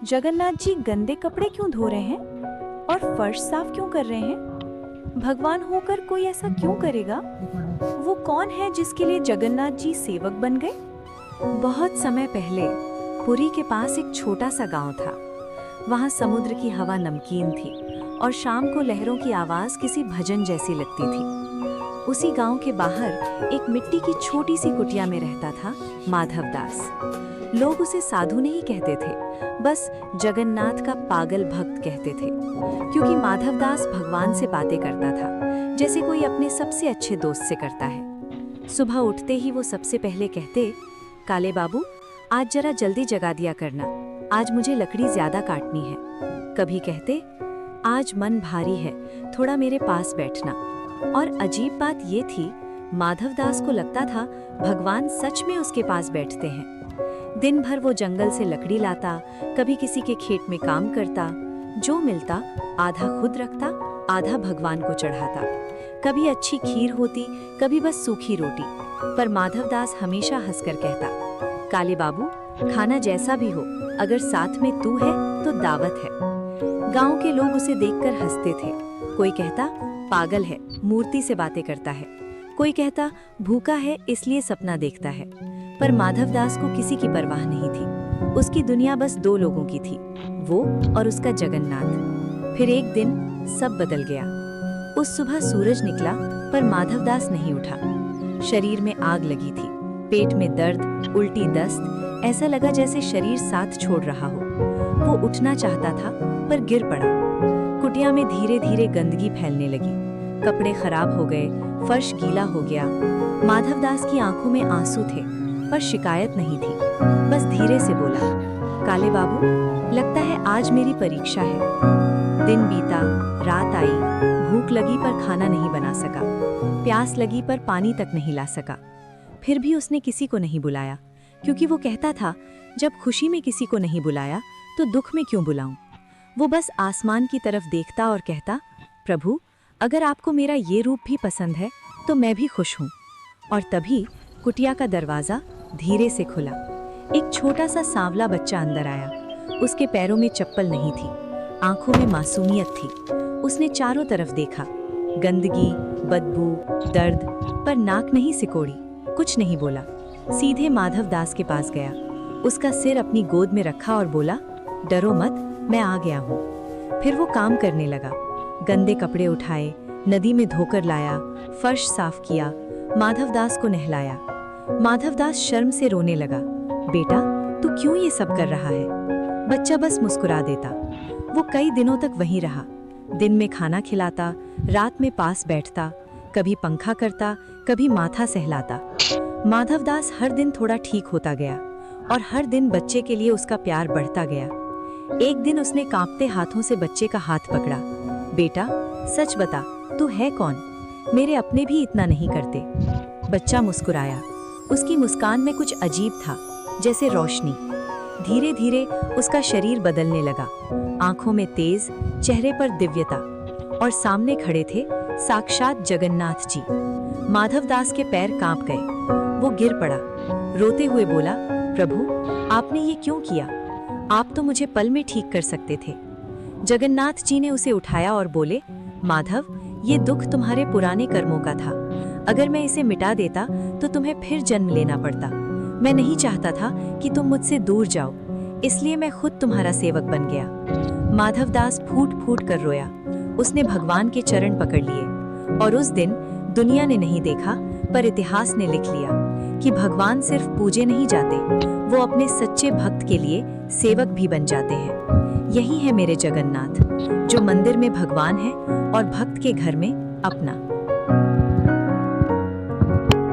जगन्नाथ जी गंदे कपड़े क्यों धो रहे हैं और फर्श साफ क्यों कर रहे हैं? भगवान होकर कोई ऐसा क्यों करेगा? वो कौन है जिसके लिए जगन्नाथ जी सेवक बन गए? बहुत समय पहले पुरी के पास एक छोटा सा गांव था। वहां समुद्र की हवा नमकीन थी और शाम को लहरों की आवाज किसी भजन जैसी लगती थी। उसी गांव के बाहर एक मिट्टी की छोटी सी कुटिया में रहता था माधव दास। लोग उसे साधु नहीं कहते थे, बस जगन्नाथ का पागल भक्त कहते थे, क्योंकि माधव दास भगवान से बातें करता था जैसे कोई अपने सबसे अच्छे दोस्त से करता है। सुबह उठते ही वो सबसे पहले कहते, काले बाबू, आज जरा जल्दी जगा दिया करना, आज मुझे लकड़ी ज्यादा काटनी है। कभी कहते, आज मन भारी है, थोड़ा मेरे पास बैठना। और अजीब बात ये थी, माधव दास को लगता था भगवान सच में उसके पास बैठते हैं। दिन भर वो जंगल से लकड़ी लाता, कभी किसी के खेत में काम करता, जो मिलता आधा खुद रखता, आधा भगवान को चढ़ाता। कभी अच्छी खीर होती, कभी बस सूखी रोटी, पर माधव दास हमेशा हंसकर कहता, काले बाबू, खाना जैसा भी हो, अगर साथ में तू है तो दावत है। गांव के लोग उसे देखकर हंसते थे। कोई कहता, पागल है, मूर्ति से बातें करता है। कोई कहता, भूखा है इसलिए सपना देखता है। पर माधव दास को किसी की परवाह नहीं थी। उसकी दुनिया बस दो लोगों की थी, वो और उसका जगन्नाथ। फिर एक दिन सब बदल गया। उस सुबह सूरज निकला, पर माधव दास नहीं उठा। शरीर में आग लगी थी, पेट में दर्द, उल्टी दस्त, ऐसा लगा जैसे शरीर साथ छोड़ रहा हो। वो उठना चाहता था, पर गिर पड़ा। कुटिया में धीरे धीरे गंदगी फैलने लगी, कपड़े खराब हो गए, फर्श गीला हो गया। माधव दास की आंखों में आंसू थे, पर शिकायत नहीं थी। बस धीरे से बोला, काले बाबू, लगता है आज मेरी परीक्षा है। दिन बीता, रात आई, भूख लगी पर खाना नहीं बना सका, प्यास लगी पर पानी तक नहीं ला सका। फिर भी उसने किसी को नहीं बुलाया, क्योंकि वो कहता था, जब खुशी में किसी को नहीं बुलाया तो दुख में क्यों बुलाऊं। वो बस आसमान की तरफ देखता और कहता, प्रभु, अगर आपको मेरा ये रूप भी पसंद है तो मैं भी खुश हूँ। और तभी कुटिया का दरवाजा धीरे से खुला। एक छोटा सा सांवला बच्चा अंदर आया। उसके पैरों में चप्पल नहीं थी, आंखों में मासूमियत थी। उसने चारों तरफ देखा, गंदगी, बदबू, दर्द, पर नाक नहीं सिकोड़ी, कुछ नहीं बोला। सीधे माधव दास के पास गया, उसका सिर अपनी गोद में रखा और बोला, डरो मत, मैं आ गया हूँ। फिर वो काम करने लगा। गंदे कपड़े उठाए, नदी में धोकर लाया, फर्श साफ किया, माधव दास को नहलाया। माधव दास शर्म से रोने लगा। बेटा, तू क्यों ये सब कर रहा है? बच्चा बस मुस्कुरा देता। वो कई दिनों तक वहीं रहा। दिन में खाना खिलाता, रात में पास बैठता, कभी पंखा करता, कभी माथा सहलाता। माधव दास हर दिन थोड़ा ठीक होता गया और हर दिन बच्चे के लिए उसका प्यार बढ़ता गया। एक दिन उसने कांपते हाथों से बच्चे का हाथ पकड़ा। बेटा, सच बता, तू है कौन? मेरे अपने भी इतना नहीं करते। बच्चा मुस्कुराया। उसकी मुस्कान में कुछ अजीब था, जैसे रोशनी। धीरे धीरे उसका शरीर बदलने लगा, आंखों में तेज, चेहरे पर दिव्यता। और सामने खड़े थे साक्षात जगन्नाथ जी। माधव दास के पैर कांप गए। वो गिर पड़ा, रोते हुए बोला, प्रभु, आपने ये क्यों किया? आप तो मुझे पल में ठीक कर सकते थे। जगन्नाथ जी ने उसे उठाया और बोले, माधव, ये दुख तुम्हारे पुराने कर्मों का था। अगर मैं इसे मिटा देता तो तुम्हें फिर जन्म लेना पड़ता। मैं नहीं चाहता था कि तुम मुझसे दूर जाओ, इसलिए मैं खुद तुम्हारा सेवक बन गया। माधव दास फूट फूट कर रोया। उसने भगवान के चरण पकड़ लिए और उस दिन दुनिया ने नहीं देखा, पर इतिहास ने लिख लिया कि भगवान सिर्फ पूजे नहीं जाते, वो अपने सच्चे भक्त के लिए सेवक भी बन जाते हैं। यही है मेरे जगन्नाथ, जो मंदिर में भगवान है और भक्त के घर में अपना।